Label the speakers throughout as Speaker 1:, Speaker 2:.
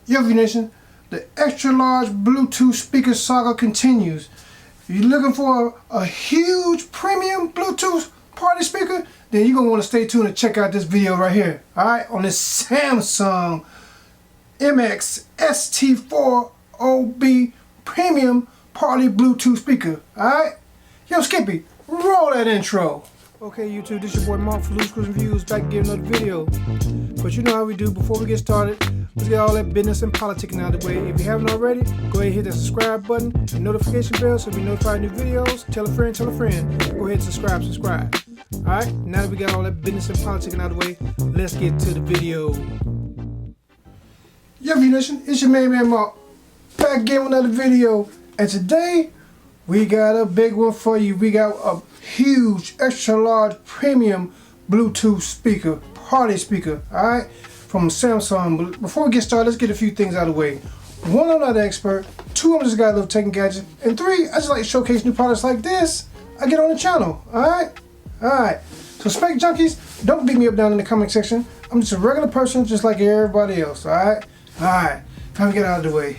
Speaker 1: UNBOX Nation, the extra large Bluetooth speaker saga continues. If you're looking for a huge premium Bluetooth party speaker, then you're going to want to stay tuned and check out this video right here. Alright, on this Samsung MX-ST40B premium party Bluetooth speaker. Alright? Yo, Skippy, roll that intro. Okay, YouTube, this your boy Mark for CLHVIEWS back again another video. But you know how we do. Before we get started, let's get all that business and politicking out of the way. If you haven't already, go ahead and hit that subscribe button and notification bell so you'll be notified of new videos. Tell a friend, tell a friend. Go ahead and subscribe. Alright, now that we got all that business and politicking out of the way, let's get to the video. UNBOX Nation, it's your main man Mark, back again with another video. And today, we got a big one for you. We got a huge, extra large, premium Bluetooth speaker, party speaker, alright, from Samsung. Before we get started, let's get a few things out of the way. One, I'm not an expert. Two, I'm just a guy that loves taking gadgets. And three, I just like to showcase new products like this I get on the channel, alright? Alright, so spec junkies, don't beat me up down in the comment section. I'm just a regular person just like everybody else, alright? Alright, time to get out of the way.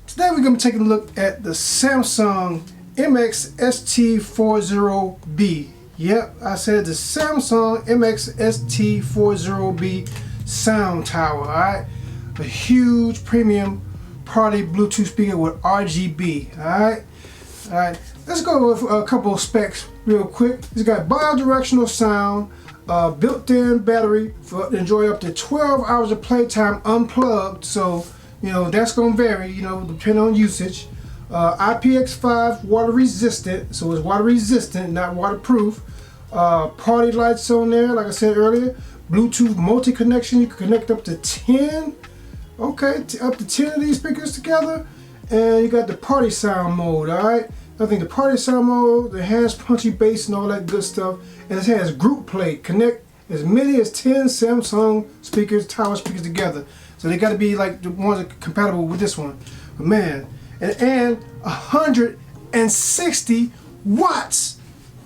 Speaker 1: Today we're going to be taking a look at the Samsung MX-ST40B. Yep, I said the Samsung MX-ST40B sound tower, alright? A huge premium party Bluetooth speaker with RGB, alright? Alright, let's go with a couple of specs real quick. It's got bi-directional sound, built-in battery for enjoy up to 12 hours of playtime unplugged, so you know that's gonna vary, you know, depending on usage. IPX5 water resistant, so it's water resistant, not waterproof. Party lights on there, like I said earlier. Bluetooth multi-connection, you can connect up to 10, okay, up to 10 of these speakers together. And you got the party sound mode, alright? I think the party sound mode, the enhanced punchy bass and all that good stuff. And it has group play, connect as many as 10 Samsung speakers, tower speakers together. So they got to be like the ones that are compatible with this one. But man, and 160 watts.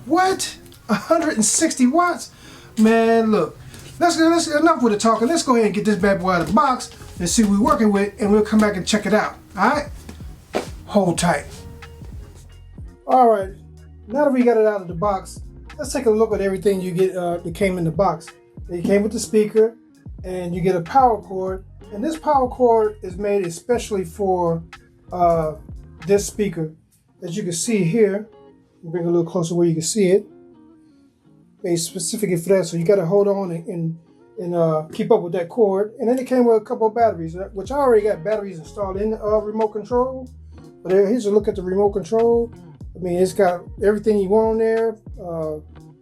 Speaker 1: What? 160 watts? Man, look. Let's enough with the talking. Let's go ahead and get this bad boy out of the box and see what we're working with, and we'll come back and check it out. All right? Hold tight. All right. Now that we got it out of the box, let's take a look at everything you get that came in the box. It came with the speaker, and you get a power cord. And this power cord is made especially for this speaker. As you can see here, bring it a little closer where you can see it. Made specifically for that, so you got to hold on and keep up with that cord. And then it came with a couple of batteries, which I already got batteries installed in the remote control. But here's a look at the remote control. I mean, it's got everything you want on there.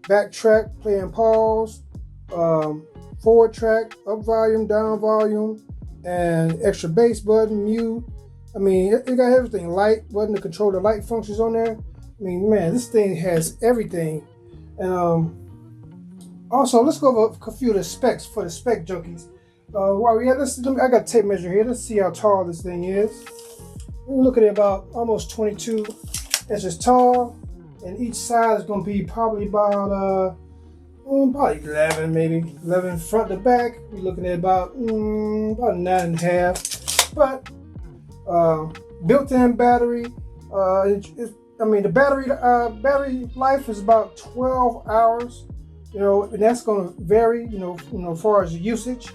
Speaker 1: Backtrack, play and pause, forward track, up volume, down volume, and extra bass button, mute. I mean, it got everything. Light button to control the light functions on there. I mean, man, this thing has everything. And also, let's go over a few of the specs for the spec junkies. While we have this, I got a tape measure here. Let's see how tall this thing is. We're looking at about almost 22 inches tall, and each side is going to be probably about probably 11, maybe 11 front to back. We're looking at about 9.5. But built-in battery. I mean, the battery life is about 12 hours. You know, and that's going to vary. You know, as far as the usage.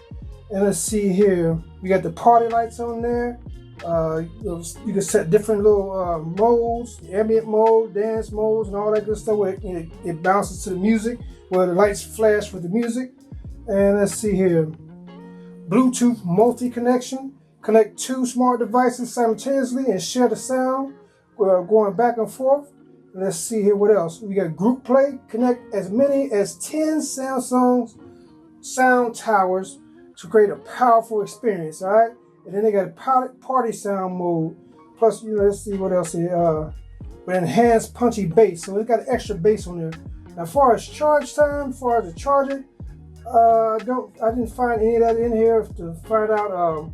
Speaker 1: And let's see here. We got the party lights on there. You can set different little modes, ambient mode, dance modes, and all that good stuff where it bounces to the music, where the lights flash with the music. And let's see here. Bluetooth multi-connection. Connect two smart devices simultaneously and share the sound, going back and forth. And let's see here what else. We got group play. Connect as many as 10 Samsung sound towers to create a powerful experience, all right? And then they got a party sound mode. Plus, you know, let's see what else here. With enhanced punchy bass. So it's got extra bass on there. Now, as far as charge time, as far as the charger, I didn't find any of that in here to find out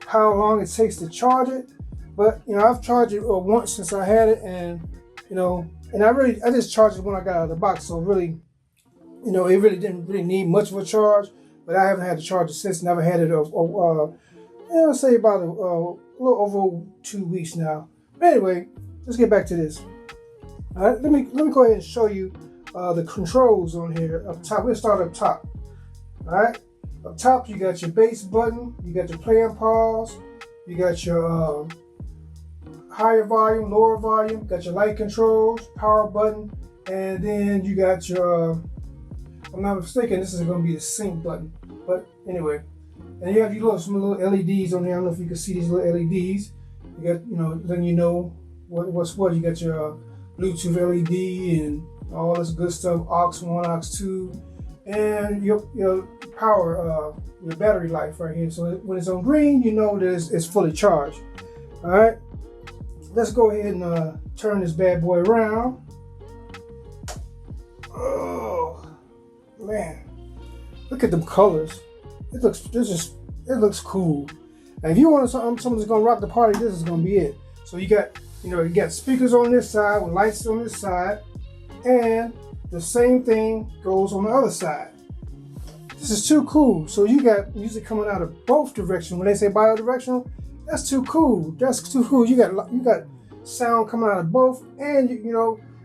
Speaker 1: how long it takes to charge it. But you know, I've charged it once since I had it, and you know, and I just charged it when I got out of the box. So really, you know, it really didn't need much of a charge. But I haven't had to charge it since. Never had it I'll say about a little over 2 weeks now. But anyway, let's get back to this. All right, let me go ahead and show you the controls on here up top. We'll start up top. All right, up top you got your bass button, you got your play and pause, you got your higher volume, lower volume, got your light controls, power button, and then you got your, if I'm not mistaken, this is going to be the sync button. But anyway, and you have some little LEDs on here. I don't know if you can see these little LEDs. You got, letting you know what's what. You got your Bluetooth LED and all this good stuff, aux 1, aux 2, and your power, your battery life right here. So when it's on green, you know that it's fully charged. All right, let's go ahead and turn this bad boy around. Oh man, look at them colors. It looks cool. And if you want something that's gonna rock the party, this is gonna be it. So you got speakers on this side with lights on this side, and the same thing goes on the other side. This is too cool. So you got music coming out of both directions. When they say bi-directional, that's too cool. That's too cool. You got sound coming out of both, and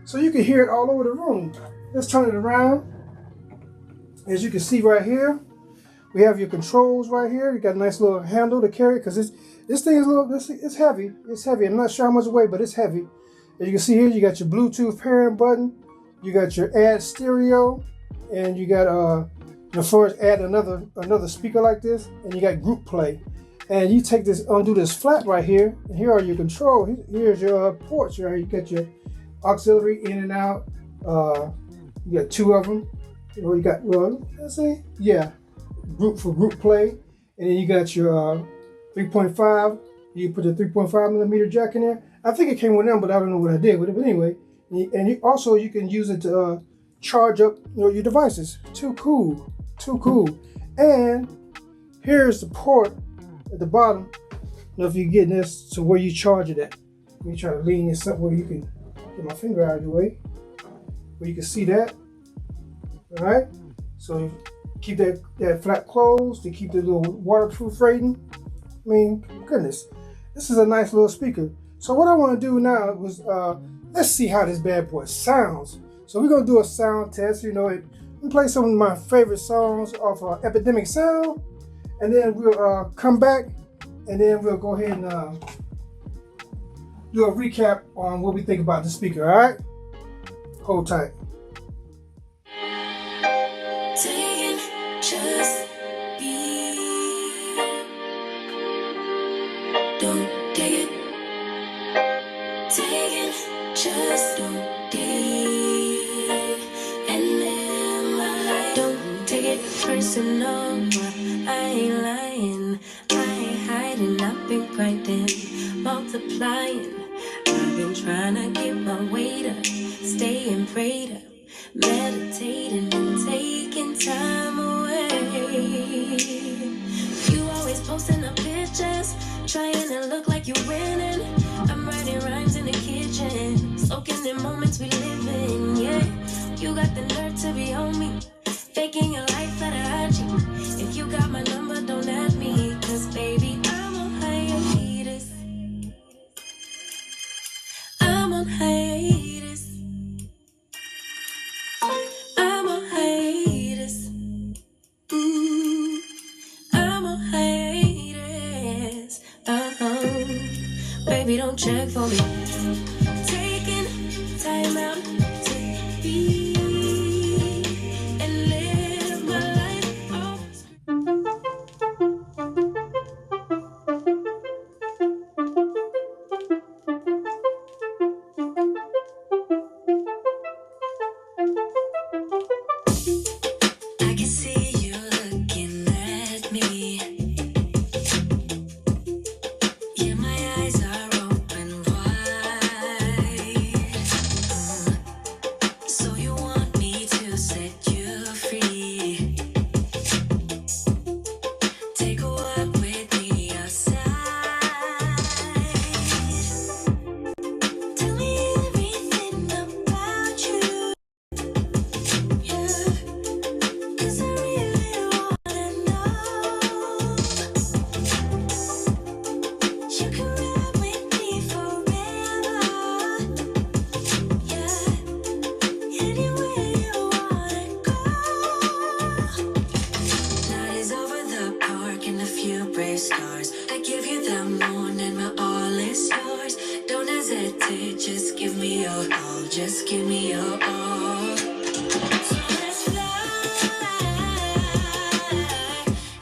Speaker 1: so you can hear it all over the room. Let's turn it around. As you can see right here, we have your controls right here. You got a nice little handle to carry, because this thing is it's heavy. It's heavy. I'm not sure how much it weighs, but it's heavy. As you can see here, you got your Bluetooth pairing button. You got your add stereo, and you got first add another speaker like this, and you got group play. And you take this, undo this flap right here, and here are your control. Here's your ports right here. You got your auxiliary in and out. You got 2 of them. You got, let's see, yeah, group play, and then you got your 3.5. You put the 3.5 millimeter jack in there. I think it came with them, but I don't know what I did with it. But anyway, and you can use it to charge up your devices. Too cool, too cool. And here's the port at the bottom. If you're getting this to where you charge it at. Let me try to lean this up where you can get my finger out of the way, where you can see that. All right, so keep that flap closed to keep the little waterproof rating. I mean, goodness, this is a nice little speaker. So what I want to do now was let's see how this bad boy sounds. So we're gonna do a sound test. We'll play some of my favorite songs off Epidemic Sound, and then we'll come back, and then we'll go ahead and do a recap on what we think about the speaker. All right, hold tight.
Speaker 2: Just be. Don't dig it. Take it. Just don't dig. And live my life. Don't take it personal. I ain't lying. I ain't hiding. I've been grinding, multiplying. I've been trying to get my weight up, staying prayed up, meditating and taking time away. You always posting up pictures, trying to look like you're winning. I'm writing rhymes in the kitchen, soaking in moments we live in. Yeah, you got the nerve to be on me, faking your life at a IG. If you got my number, don't add me, 'cause baby, I'm on hiatus. I'm on hiatus. I'm on hiatus. I'm on hiatus. Baby, don't check for me. Taking time out to be and live my life off. I can see you looking at me. Yeah, my eyes are open wide. gray scars. I give you the moon and my all is yours. Don't hesitate, just give me your all. Just give me your all. So let's fly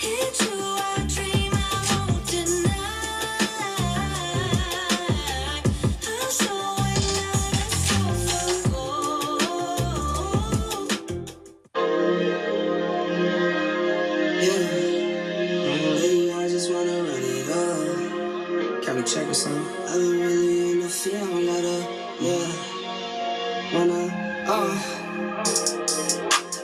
Speaker 2: into our dream. I won't deny. I'm so in love, let's go for gold.
Speaker 3: Yeah, lately I just wanna run it up. Can we check or something? I've been really in the feeling letter, yeah.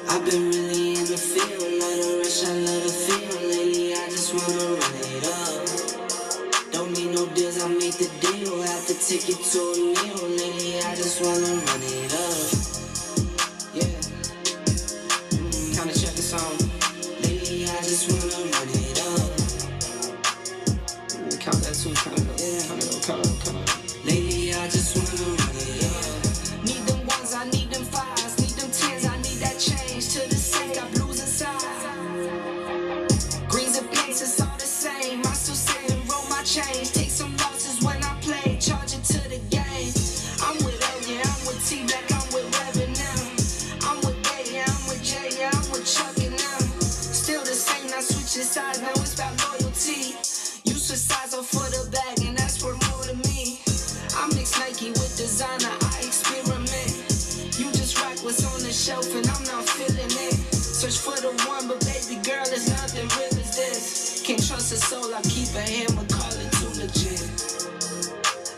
Speaker 3: I've been really in the feeling letter, rush, I love the feel lately. I just wanna run it up. Don't need no deals, I make the deal. Have to take it to a meal lately. I just wanna run it up. Yeah, kinda check the song. Lately I just wanna run it up. Count that too, count it up. Lately I just wanna run it up. Need them ones, I need them fives, need them tens, I need that change to the same. Got blues inside, greens and pinks, it's all the same. I still say and roll my change. Take some losses when I play, charge it to the game. I'm with L, yeah, I'm with T Black, I'm with Reverend now. I'm with A, yeah, I'm with J, yeah, I'm with Chuck and now. Still the same, not switching sides, now it's about loyalty. You switch sides off for the bag, and that's worth more to me. I mix Nike with designer, I experiment. You just rock what's on the shelf, and I'm not feeling it. Search for the one, but baby girl, there's nothing real as this. Can't trust a soul, I keep a hammer, call it too legit.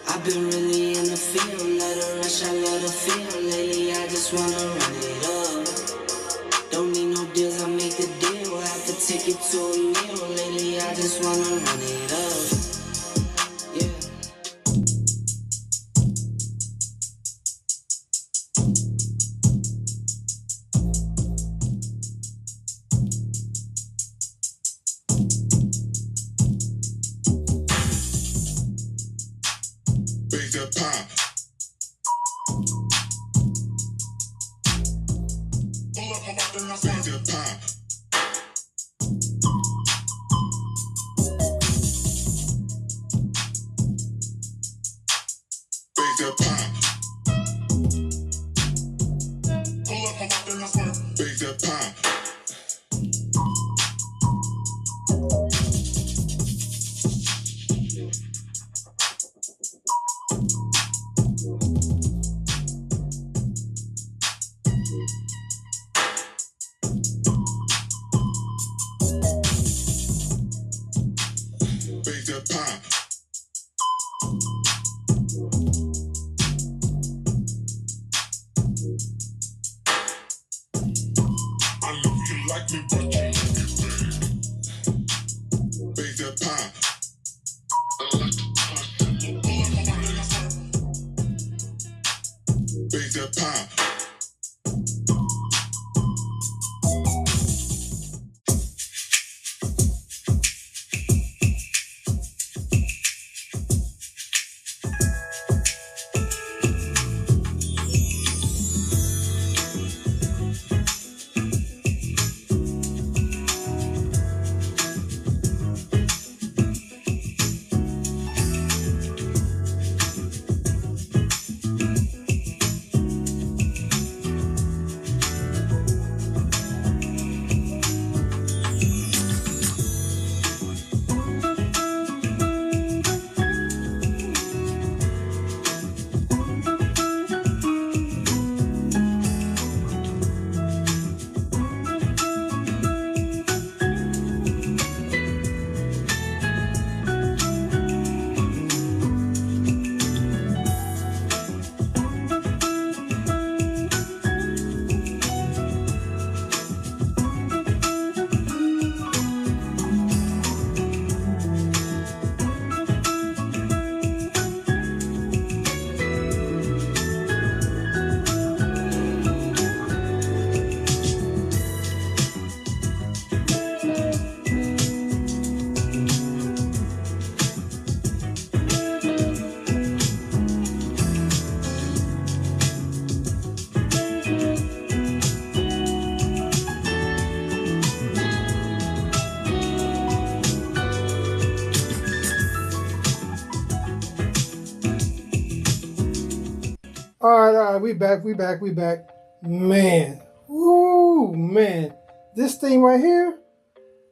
Speaker 3: I've been really in the field, let her rush, I love the feel lately. I just wanna run it up. Don't need no deals, I make the deal. Have to take it to a meal lately. I just wanna run it up. Yeah.
Speaker 4: Bake that pop. Pull up, I'm up in my bake that pop. Bake that pop. Pull up, I'm up in my bake that pop. Bake that pop.
Speaker 1: All right, we back. Man, woo, man, this thing right here,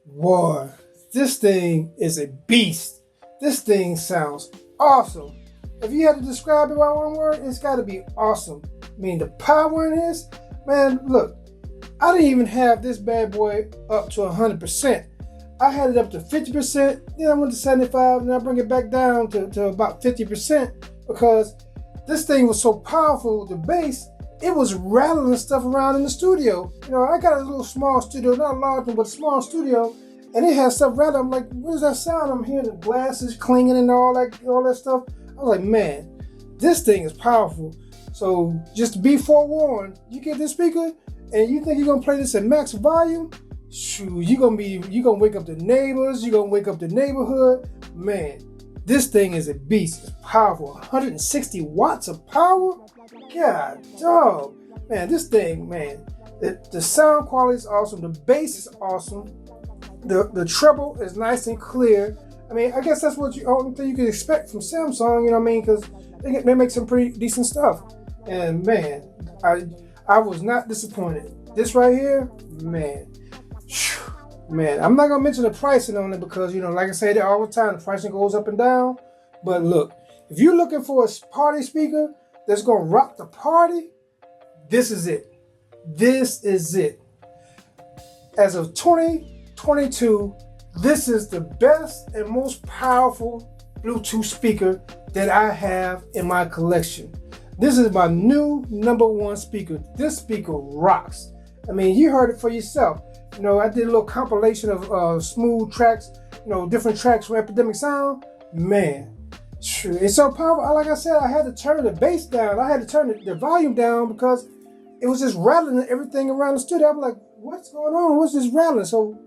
Speaker 1: boy, this thing is a beast. This thing sounds awesome. If you had to describe it by one word, it's got to be awesome. I mean, the power in this, man, look, I didn't even have this bad boy up to 100%. I had it up to 50%, then I went to 75, and I bring it back down to about 50% because this thing was so powerful, the bass, it was rattling stuff around in the studio. You know, I got a little small studio, not a large one, but a small studio, and it had stuff rattling. I'm like, what is that sound? I'm hearing the glasses clanging and all that stuff. I was like, man, this thing is powerful. So just to be forewarned, you get this speaker and you think you're gonna play this at max volume, shoot, you're gonna wake up the neighbors, you're gonna wake up the neighborhood. Man, this thing is a beast. It's powerful. 160 watts of power? God dog. Man, this thing, man, the sound quality is awesome. The bass is awesome. The treble is nice and clear. I mean, I guess that's what only thing you can expect from Samsung, you know what I mean? Because they make some pretty decent stuff. And man, I was not disappointed. This right here, man, man, I'm not gonna mention the pricing on it because, you know, like I say all the time, the pricing goes up and down. But look, if you're looking for a party speaker that's gonna rock the party, this is it. This is it. As of 2022, this is the best and most powerful Bluetooth speaker that I have in my collection. This is my new #1 speaker. This speaker rocks. I mean, you heard it for yourself. You know, I did a little compilation of smooth tracks, you know, different tracks from Epidemic Sound. Man, it's so powerful. Like I said, I had to turn the bass down. I had to turn the volume down because it was just rattling everything around the studio. I'm like, what's going on? What's this rattling? So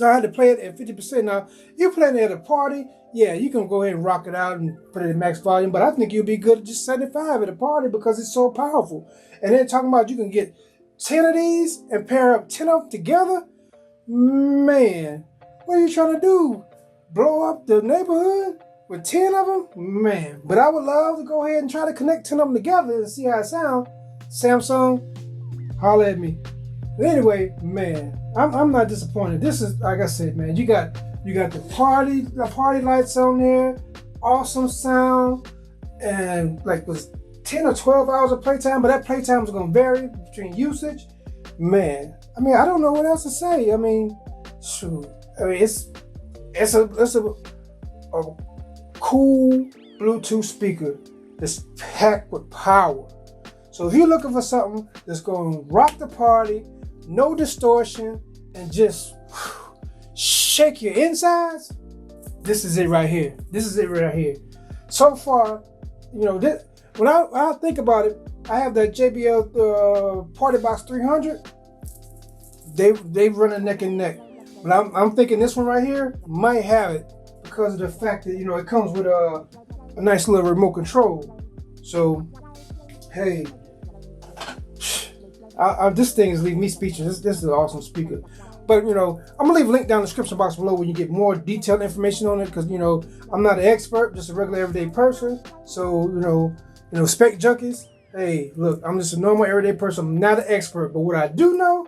Speaker 1: I had to play it at 50%. Now, you playing it at a party, yeah, you can go ahead and rock it out and put it at max volume, but I think you'll be good at just 75 at a party because it's so powerful. And then talking about you can get 10 of these and pair up 10 of them together. Man, what are you trying to do? Blow up the neighborhood with 10 of them? Man, but I would love to go ahead and try to connect 10 of them together and see how it sounds. Samsung, holla at me. But anyway, man, I'm not disappointed. This is, like I said, man, you got the party lights on there, awesome sound, and like was 10 or 12 hours of playtime, but that playtime is gonna vary between usage. Man, I mean, I don't know what else to say. I mean, shoot. I mean, it's a cool Bluetooth speaker that's packed with power. So if you're looking for something that's gonna rock the party, no distortion, and just shake your insides, this is it right here. This is it right here. So far, you know, when I think about it, I have that JBL Party Box 300. They run a neck and neck, but I'm thinking this one right here might have it because of the fact that, you know, it comes with a nice little remote control. So hey, this thing is leaving me speechless. This is an awesome speaker. But, you know, I'm going to leave a link down in the description box below where you get more detailed information on it because, you know, I'm not an expert, just a regular everyday person. So, you know, spec junkies, hey, look, I'm just a normal everyday person. I'm not an expert. But what I do know,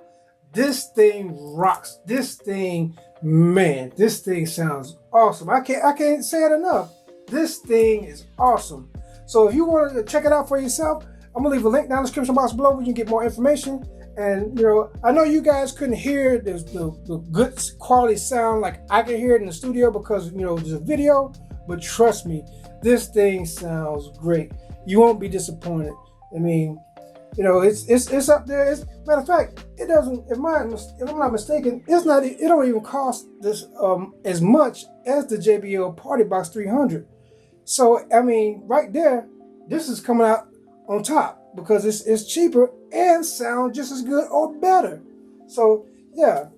Speaker 1: this thing rocks. This thing, man, this thing sounds awesome. I can't say it enough. This thing is awesome. So if you want to check it out for yourself, I'm going to leave a link down in the description box below where you can get more information. And, you know, I know you guys couldn't hear the good quality sound like I can hear it in the studio because, you know, there's a video. But trust me, this thing sounds great. You won't be disappointed. I mean, you know, it's up there. Matter of fact, it doesn't, if I'm not mistaken, it don't even cost this as much as the JBL Party Box 300. So, I mean, right there, this is coming out on top because it's cheaper and sound just as good or better. So yeah,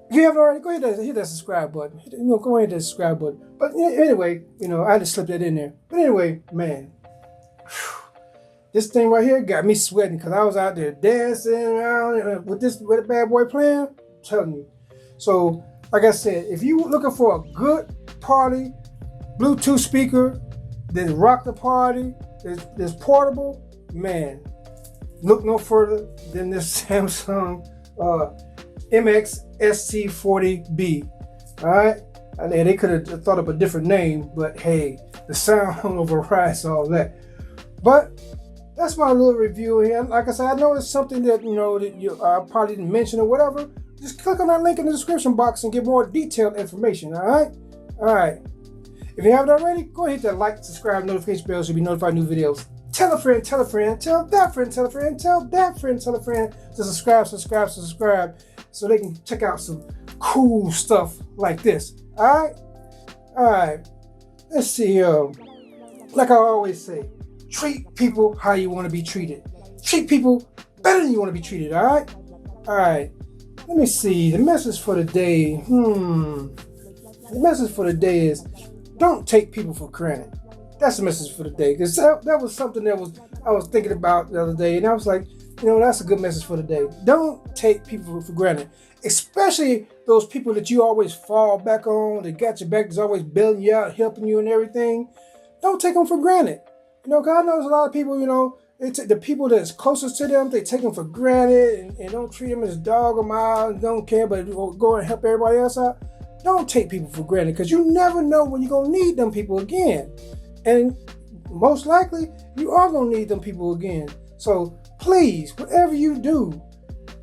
Speaker 1: if you haven't already, go ahead and hit that subscribe button. You know, go ahead and hit that subscribe button. But anyway, you know, I just slipped that in there. But anyway, man, this thing right here got me sweating because I was out there dancing around with a bad boy playing. I'm telling you. So like I said, if you looking for a good party Bluetooth speaker that rock the party, that's portable, man, look no further than this Samsung MX-ST40B. All right, I mean, they could have thought up a different name, but hey, the sound overrides all that. But that's my little review here. Like I said, I know it's something that that you probably didn't mention or whatever. Just click on that link in the description box and get more detailed information. All right. If you haven't already, go ahead and hit that like, subscribe, notification bell so you'll be notified of new videos. Tell a friend, tell a friend, tell that friend, tell a friend, tell that friend, tell a friend to subscribe, so they can check out some cool stuff like this. All right. Let's see. Like I always say, treat people how you want to be treated. Treat people better than you want to be treated. All right. Let me see. The message for the day. The message for the day is, don't take people for granted. That's the message for the day. Because that was something that I was thinking about the other day, and I was like, that's a good message for the day. Don't take people for granted, especially those people that you always fall back on, that got your back, that's always bailing you out, helping you and everything. Don't take them for granted. Because I know there's a lot of people, the people that's closest to them, they take them for granted and don't treat them as dog or mile, don't care, but go and help everybody else out. Don't take people for granted, because you never know when you're going to need them people again. And most likely, you are going to need them people again. So please, whatever you do,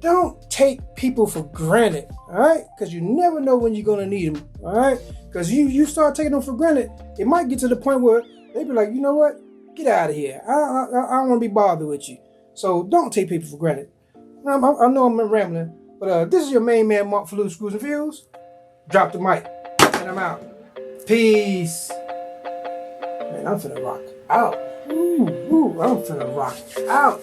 Speaker 1: don't take people for granted, all right? Because you never know when you're going to need them, all right? Because you start taking them for granted, it might get to the point where they be like, you know what? Get out of here. I don't want to be bothered with you. So don't take people for granted. I know I'm rambling, but this is your main man, Mark, for Loose Screws and Views. Drop the mic, and I'm out. Peace. Man, I'm finna rock out. I'm finna rock out.